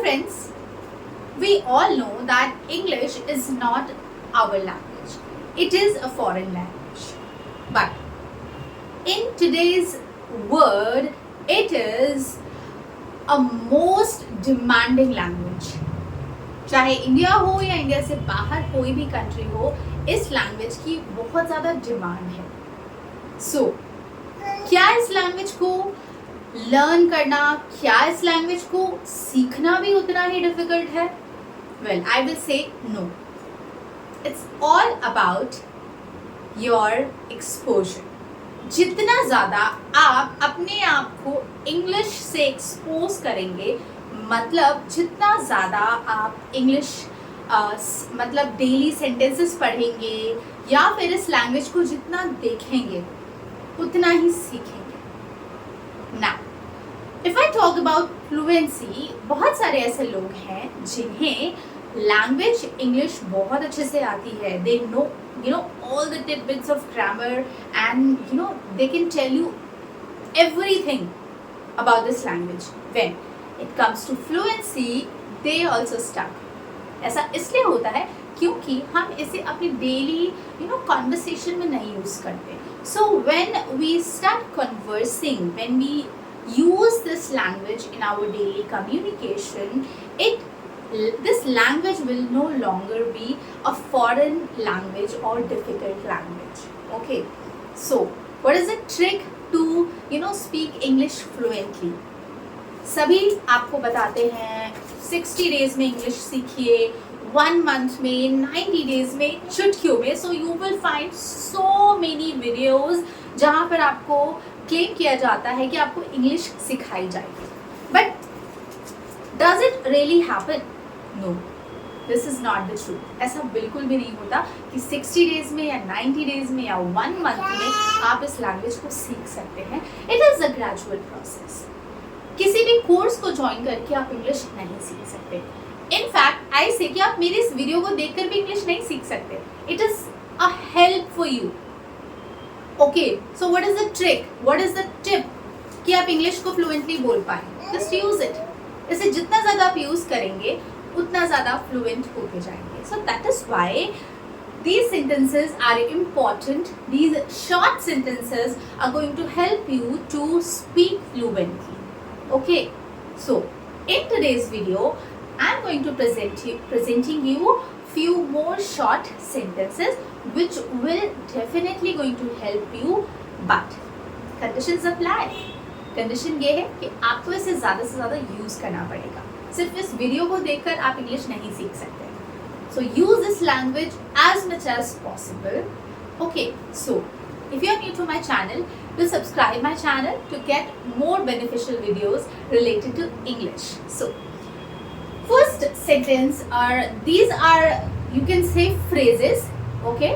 friends, we all know that English is not our language. It is a foreign language. But in today's world, it is a most demanding language. चाहे India हो या India से बाहर कोई भी country हो, इस language की बहुत ज़्यादा डिमांड है. सो क्या इस लैंग्वेज को लर्न करना, क्या इस लैंग्वेज को सीखना भी उतना ही डिफिकल्ट है? Well, I will say no. It's all about your exposure. जितना ज़्यादा आप अपने आप को इंग्लिश से एक्सपोज करेंगे, मतलब जितना ज़्यादा आप इंग्लिश मतलब डेली सेंटेंसेस पढ़ेंगे या फिर इस लैंग्वेज को जितना देखेंगे उतना ही सीखेंगे. ना if I talk about fluency, बहुत सारे ऐसे लोग हैं जिन्हें लैंग्वेज इंग्लिश बहुत अच्छे से आती है. They know all the tidbits of grammar and they can tell you everything about this language. When it comes to fluency, they also stuck. ऐसा इसलिए होता है क्योंकि हम इसे अपनी डेली कॉन्वर्सेशन में नहीं यूज करते. So when we start conversing, when we use this language in our daily communication, this language will no longer be a foreign language or difficult language. Okay, so what is the trick to speak English fluently? सभी आपको बताते हैं 60 days में English सीखिए, 1 month में, 90 days में, चुटकियों में. So you will find so many videos जहाँ पर आपको क्लेम किया जाता है कि आपको इंग्लिश सिखाई जाएगी. But does it really happen? No, this is not the truth. ऐसा बिल्कुल भी नहीं होता कि 60 days में या 90 days में या 1 month में आप इस लैंग्वेज को सीख सकते हैं. It is a gradual process. किसी भी कोर्स को ज्वाइन करके आप इंग्लिश नहीं सीख सकते. इनफैक्ट आई से कि आप मेरे इस वीडियो को देखकर भी इंग्लिश नहीं सीख सकते. It is a help for you. Okay, so what is the trick, what is the tip कि आप इंग्लिश को फ्लुएंटली बोल पाए? Just use it. इसे जितना ज़्यादा आप यूज करेंगे उतना ज़्यादा फ्लुएंट होते जाएंगे. So that is why these sentences are important. These short sentences are going to help you to speak fluently. Okay, so in today's video I'm going to presenting you few more short sentences which will definitely going to help you, but conditions apply. Condition ये है कि आपको इसे ज़्यादा से ज़्यादा use करना पड़ेगा. सिर्फ इस वीडियो को देखकर आप इंग्लिश नहीं सीख सकते. So use this language as much as possible. Okay, so if you are new to my channel, do subscribe my channel to get more beneficial videos related to English. So first sentence these are you can say phrases. Okay,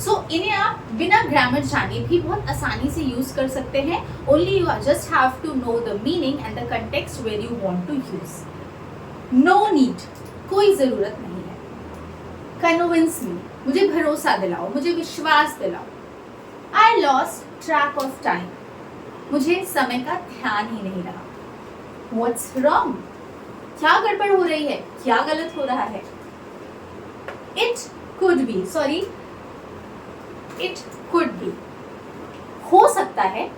so इन्हें आप बिना grammar जाने भी बहुत आसानी से use कर सकते हैं. Only you just have to know the meaning and the context where you want to use. No need, कोई ज़रूरत नहीं है. Convince me, मुझे भरोसा दिलाओ, मुझे विश्वास दिलाओ. I lost track of time, मुझे समय का ध्यान ही नहीं रहा. What's wrong, क्या गड़बड़ हो रही है, क्या गलत हो रहा है. It could be, sorry, it could be, हो सकता है.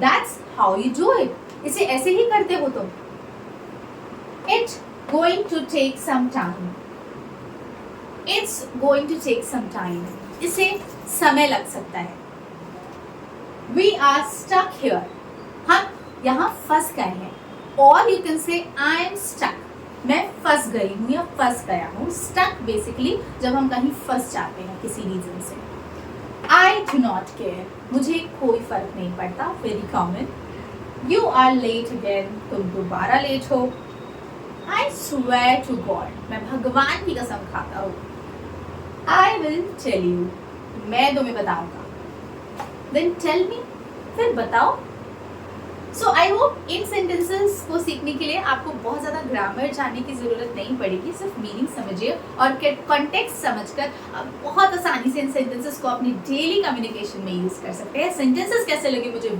That's how you do it, इसे ऐसे ही करते हो तुम. It's going to take some time, it's going to take some time, इसे समय लग सकता है. We are stuck here, हम यहाँ फंस गए हैं. Or you can say I am stuck, मैं फंस गई हूँ या फंस गया हूँ. Stuck basically जब हम कहीं फंस जाते हैं किसी रीजन से. I do not care, मुझे कोई फर्क नहीं पड़ता. Very common. You are late again, तुम दोबारा लेट हो. I swear to God, मैं भगवान की कसम खाता हूँ. I will tell you, मैं तुम्हें बताऊंगा. Then tell me, फिर बताओ. So I hope in sentences को सीखने के लिए आपको बहुत ज़्यादा ग्रामर जानने की ज़रूरत नहीं पड़ेगी. सिर्फ मीनिंग समझिए और कॉन्टेक्स्ट समझकर आप बहुत आसानी से इन सेंटेंसेस को अपनी डेली कम्युनिकेशन में यूज़ कर सकते हैं. सेंटेंसेस कैसे लगे मुझे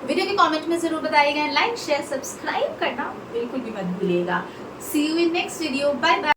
वीडियो के कमेंट में ज़रूर बताइएगा. लाइक शेयर सब्सक्राइब करना बिल्कुल भी मत भूलिएगा. See you in next video. Bye bye.